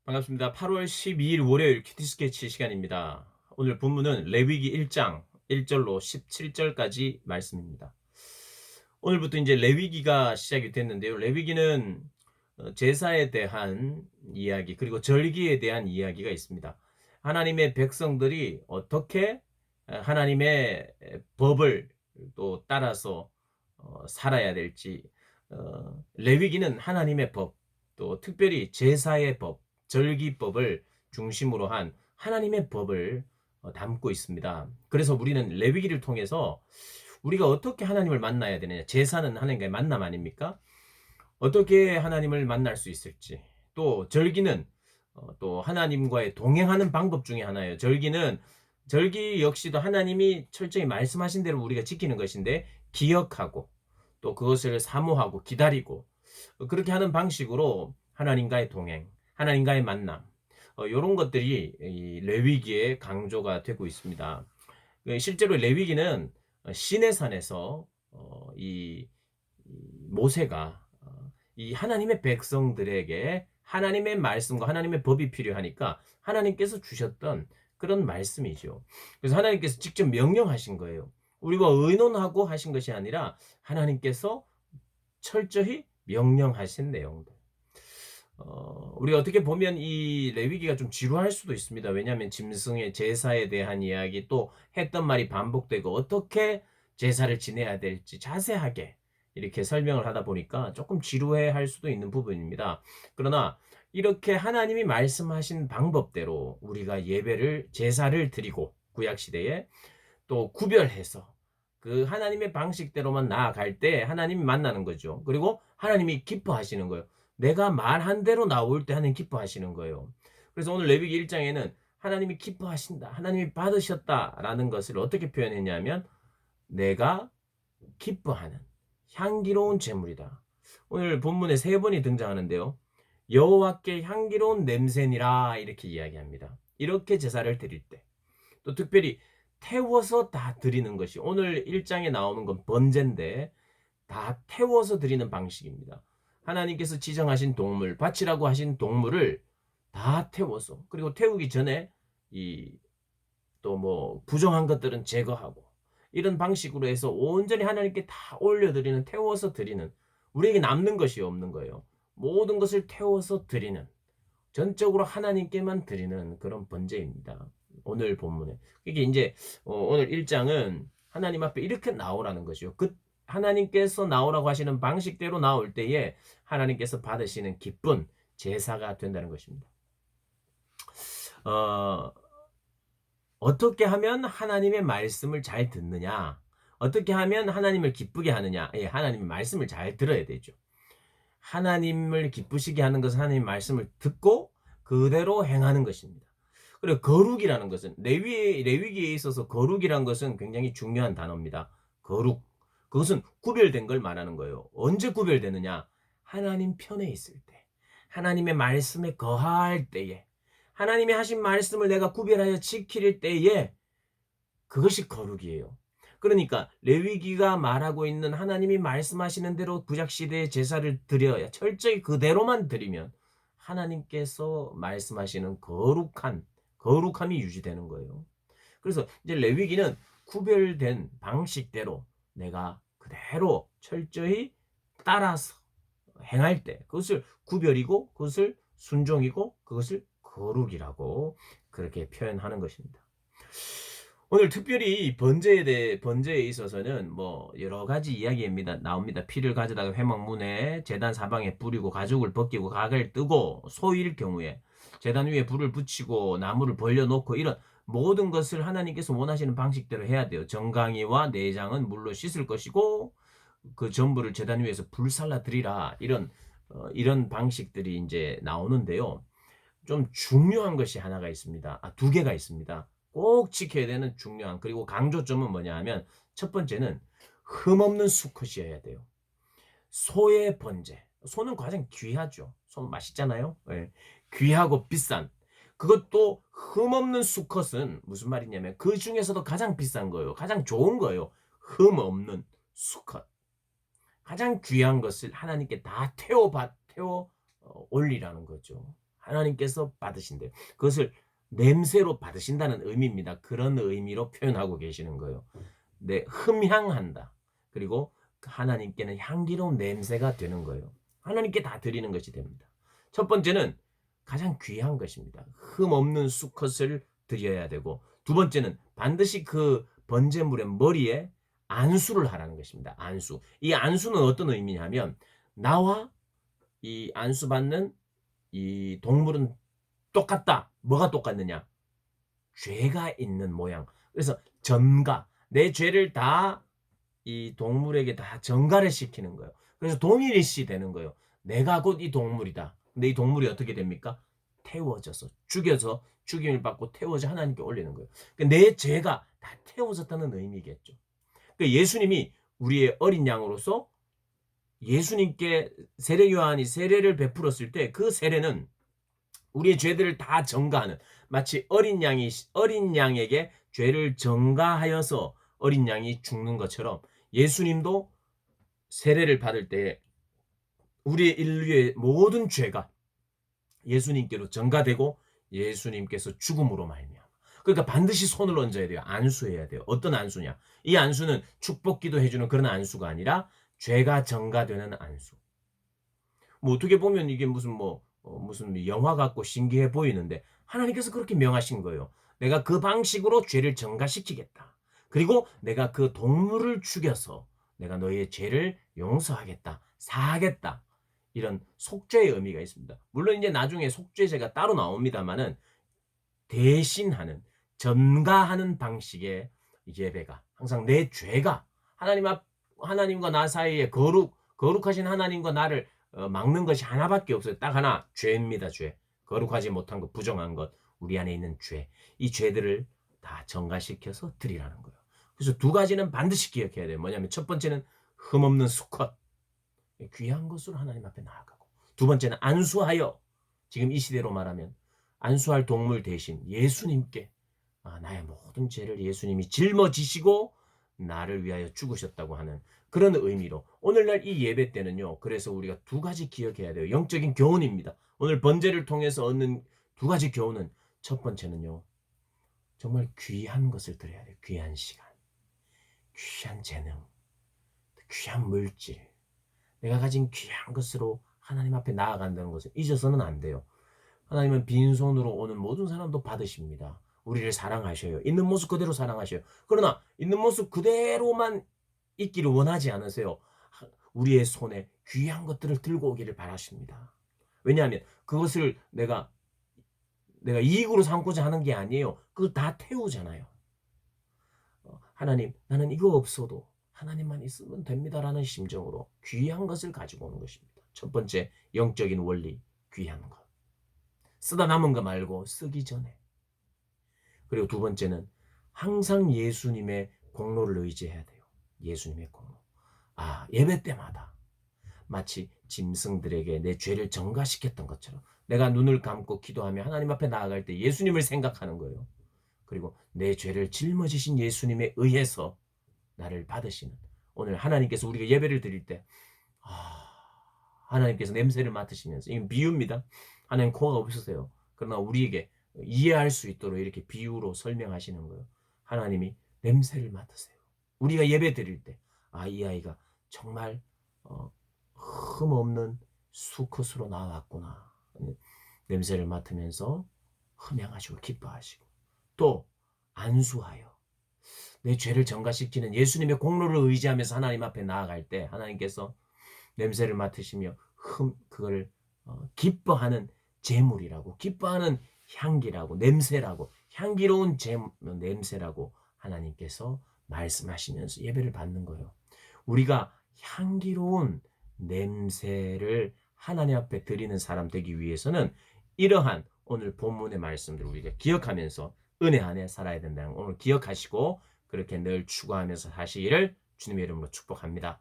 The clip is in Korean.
반갑습니다. 8월 12일 월요일 큐티 스케치 시간입니다. 오늘 본문은 레위기 1장 1절로 17절까지 말씀입니다. 오늘부터 이제 레위기가 시작이 됐는데요. 레위기는 제사에 대한 이야기 그리고 절기에 대한 이야기가 있습니다. 하나님의 백성들이 어떻게 하나님의 법을 또 따라서 살아야 될지, 레위기는 하나님의 법, 또 특별히 제사의 법, 절기법을 중심으로 한 하나님의 법을 담고 있습니다. 그래서 우리는 레위기를 통해서 우리가 어떻게 하나님을 만나야 되느냐, 제사는 하나님과의 만남 아닙니까? 어떻게 하나님을 만날 수 있을지, 또 절기는 또 하나님과의 동행하는 방법 중에 하나예요. 절기 역시도 하나님이 철저히 말씀하신 대로 우리가 지키는 것인데, 기억하고 또 그것을 사모하고 기다리고 그렇게 하는 방식으로 하나님과의 동행, 하나님과의 만남, 요런 것들이 이 레위기에 강조가 되고 있습니다. 실제로 레위기는 시내산에서 이 모세가 이 하나님의 백성들에게 하나님의 말씀과 하나님의 법이 필요하니까 하나님께서 주셨던 그런 말씀이죠. 그래서 하나님께서 직접 명령하신 거예요. 우리가 의논하고 하신 것이 아니라 하나님께서 철저히 명령하신 내용들. 우리가 어떻게 보면 이 레위기가 좀 지루할 수도 있습니다. 왜냐하면 짐승의 제사에 대한 이야기, 또 했던 말이 반복되고 어떻게 제사를 지내야 될지 자세하게 이렇게 설명을 하다 보니까 조금 지루해 할 수도 있는 부분입니다. 그러나 이렇게 하나님이 말씀하신 방법대로 우리가 예배를, 제사를 드리고, 구약 시대에 또 구별해서 그 하나님의 방식대로만 나아갈 때 하나님이 만나는 거죠. 그리고 하나님이 기뻐하시는 거예요. 내가 말한 대로 나올 때 하나님 기뻐하시는 거예요. 그래서 오늘 레위기 1장에는 하나님이 기뻐하신다, 하나님이 받으셨다라는 것을 어떻게 표현했냐면, 내가 기뻐하는 향기로운 제물이다. 오늘 본문에 세 번이 등장하는데요. 여호와께 향기로운 냄새니라, 이렇게 이야기합니다. 이렇게 제사를 드릴 때, 또 특별히 태워서 다 드리는 것이, 오늘 1장에 나오는 건 번제인데 다 태워서 드리는 방식입니다. 하나님께서 지정하신 동물, 바치라고 하신 동물을 다 태워서, 그리고 태우기 전에 이 또 뭐 부정한 것들은 제거하고, 이런 방식으로 해서 온전히 하나님께 다 올려드리는, 태워서 드리는, 우리에게 남는 것이 없는 거예요. 모든 것을 태워서 드리는, 전적으로 하나님께만 드리는 그런 번제입니다. 오늘 본문에. 이게 이제 오늘 1장은 하나님 앞에 이렇게 나오라는 것이요. 그 하나님께서 나오라고 하시는 방식대로 나올 때에 하나님께서 받으시는 기쁜 제사가 된다는 것입니다. 어, 어떻게 하면 하나님의 말씀을 잘 듣느냐? 어떻게 하면 하나님을 기쁘게 하느냐? 예, 하나님의 말씀을 잘 들어야 되죠. 하나님을 기쁘시게 하는 것은 하나님의 말씀을 듣고 그대로 행하는 것입니다. 그리고 거룩이라는 것은, 레위기에 있어서 거룩이라는 것은 굉장히 중요한 단어입니다. 거룩. 그것은 구별된 걸 말하는 거예요. 언제 구별되느냐? 하나님 편에 있을 때, 하나님의 말씀에 거할 때에, 하나님이 하신 말씀을 내가 구별하여 지킬 때에, 그것이 거룩이에요. 그러니까 레위기가 말하고 있는 하나님이 말씀하시는 대로 구약 시대의 제사를 드려야, 철저히 그대로만 드리면 하나님께서 말씀하시는 거룩함이 유지되는 거예요. 그래서 이제 레위기는 구별된 방식대로 내가 그대로 철저히 따라서 행할 때, 그것을 구별이고, 그것을 순종이고, 그것을 거룩이라고 그렇게 표현하는 것입니다. 오늘 특별히 번제에 있어서는 뭐 여러 가지 이야기입니다. 나옵니다. 피를 가져다가 회막문에 제단 사방에 뿌리고, 가죽을 벗기고, 각을 뜨고, 소일 경우에 제단 위에 불을 붙이고 나무를 벌려놓고, 이런 모든 것을 하나님께서 원하시는 방식대로 해야 돼요. 정강이와 내장은 물로 씻을 것이고, 그 전부를 제단 위에서 불살라 드리라, 이런 방식들이 이제 나오는데요. 좀 중요한 것이 하나가 있습니다. 두 개가 있습니다. 꼭 지켜야 되는 중요한, 그리고 강조점은 뭐냐 하면, 첫 번째는 흠없는 수컷이어야 돼요. 소의 번제. 소는 가장 귀하죠. 소 맛있잖아요. 예. 귀하고 비싼. 그것도 흠없는 수컷은 무슨 말이냐면, 그 중에서도 가장 비싼 거예요. 가장 좋은 거예요. 흠없는 수컷. 가장 귀한 것을 하나님께 다 태워 올리라는 거죠. 하나님께서 받으신대요. 그것을 냄새로 받으신다는 의미입니다. 그런 의미로 표현하고 계시는 거예요. 네, 흠향한다. 그리고 하나님께는 향기로운 냄새가 되는 거예요. 하나님께 다 드리는 것이 됩니다. 첫 번째는 가장 귀한 것입니다. 흠 없는 수컷을 드려야 되고, 두 번째는 반드시 그 번제물의 머리에 안수를 하라는 것입니다. 안수. 이 안수는 어떤 의미냐면, 나와 이 안수받는 이 동물은 똑같다. 뭐가 똑같느냐? 죄가 있는 모양. 그래서 전가, 내 죄를 다 이 동물에게 다 전가를 시키는 거예요. 그래서 동일시 되는 거예요. 내가 곧 이 동물이다. 근데 이 동물이 어떻게 됩니까? 태워져서, 죽여서 죽임을 받고 태워져 하나님께 올리는 거예요. 그러니까 내 죄가 다 태워졌다는 의미겠죠. 그러니까 예수님이 우리의 어린 양으로서 예수님께 세례 요한이 세례를 베풀었을 때 그 세례는 우리의 죄들을 다 전가하는, 마치 어린 양에게 죄를 전가하여서 어린 양이 죽는 것처럼, 예수님도 세례를 받을 때 우리의 인류의 모든 죄가 예수님께로 전가되고 예수님께서 죽음으로 말미암아. 그러니까 반드시 손을 얹어야 돼요. 안수해야 돼요. 어떤 안수냐? 이 안수는 축복기도 해주는 그런 안수가 아니라 죄가 전가되는 안수. 뭐 어떻게 보면 이게 무슨 영화 같고 신기해 보이는데, 하나님께서 그렇게 명하신 거예요. 내가 그 방식으로 죄를 전가시키겠다. 그리고 내가 그 동물을 죽여서 내가 너희의 죄를 용서하겠다. 사하겠다. 이런 속죄의 의미가 있습니다. 물론 이제 나중에 속죄제가 따로 나옵니다만은, 대신하는, 전가하는 방식의 예배가 항상 내 죄가 하나님과 나 사이에 거룩하신 하나님과 나를 막는 것이 하나밖에 없어요. 딱 하나, 죄입니다. 죄. 거룩하지 못한 것, 부정한 것, 우리 안에 있는 죄. 이 죄들을 다 전가시켜서 드리라는 거예요. 그래서 두 가지는 반드시 기억해야 돼요. 뭐냐면 첫 번째는 흠없는 수컷, 귀한 것으로 하나님 앞에 나아가고, 두 번째는 안수하여, 지금 이 시대로 말하면 안수할 동물 대신 예수님께 나의 모든 죄를 예수님이 짊어지시고 나를 위하여 죽으셨다고 하는 그런 의미로 오늘날 이 예배 때는요. 그래서 우리가 두 가지 기억해야 돼요. 영적인 교훈입니다. 오늘 번제를 통해서 얻는 두 가지 교훈은, 첫 번째는요. 정말 귀한 것을 드려야 돼요. 귀한 시간, 귀한 재능, 귀한 물질, 내가 가진 귀한 것으로 하나님 앞에 나아간다는 것을 잊어서는 안 돼요. 하나님은 빈손으로 오는 모든 사람도 받으십니다. 우리를 사랑하셔요. 있는 모습 그대로 사랑하셔요. 그러나 있는 모습 그대로만 있기를 원하지 않으세요. 우리의 손에 귀한 것들을 들고 오기를 바라십니다. 왜냐하면 그것을 내가 이익으로 삼고자 하는 게 아니에요. 그걸 다 태우잖아요. 하나님, 나는 이거 없어도 하나님만 있으면 됩니다라는 심정으로 귀한 것을 가지고 오는 것입니다. 첫 번째, 영적인 원리, 귀한 것. 쓰다 남은 거 말고 쓰기 전에. 그리고 두 번째는 항상 예수님의 공로를 의지해야 돼요. 예수님의 공로. 예배 때마다 마치 짐승들에게 내 죄를 전가시켰던 것처럼 내가 눈을 감고 기도하며 하나님 앞에 나아갈 때 예수님을 생각하는 거예요. 그리고 내 죄를 짊어지신 예수님에 의해서 나를 받으시는, 오늘 하나님께서 우리가 예배를 드릴 때 하나님께서 냄새를 맡으시면서, 이건 비유입니다. 하나님 코가 없으세요. 그러나 우리에게 이해할 수 있도록 이렇게 비유로 설명하시는 거예요. 하나님이 냄새를 맡으세요. 우리가 예배 드릴 때 이 아이가 정말 흠없는 수컷으로 나왔구나. 냄새를 맡으면서 흠양하시고 기뻐하시고, 또 안수하여 내 죄를 전가시키는 예수님의 공로를 의지하면서 하나님 앞에 나아갈 때 하나님께서 냄새를 맡으시며 그걸 기뻐하는 제물이라고, 기뻐하는 향기라고, 냄새라고, 향기로운 냄새라고 하나님께서 말씀하시면서 예배를 받는 거예요. 우리가 향기로운 냄새를 하나님 앞에 드리는 사람 되기 위해서는 이러한 오늘 본문의 말씀들을 우리가 기억하면서 은혜 안에 살아야 된다는 거 오늘 기억하시고 그렇게 늘 추구하면서 사시기를 주님의 이름으로 축복합니다.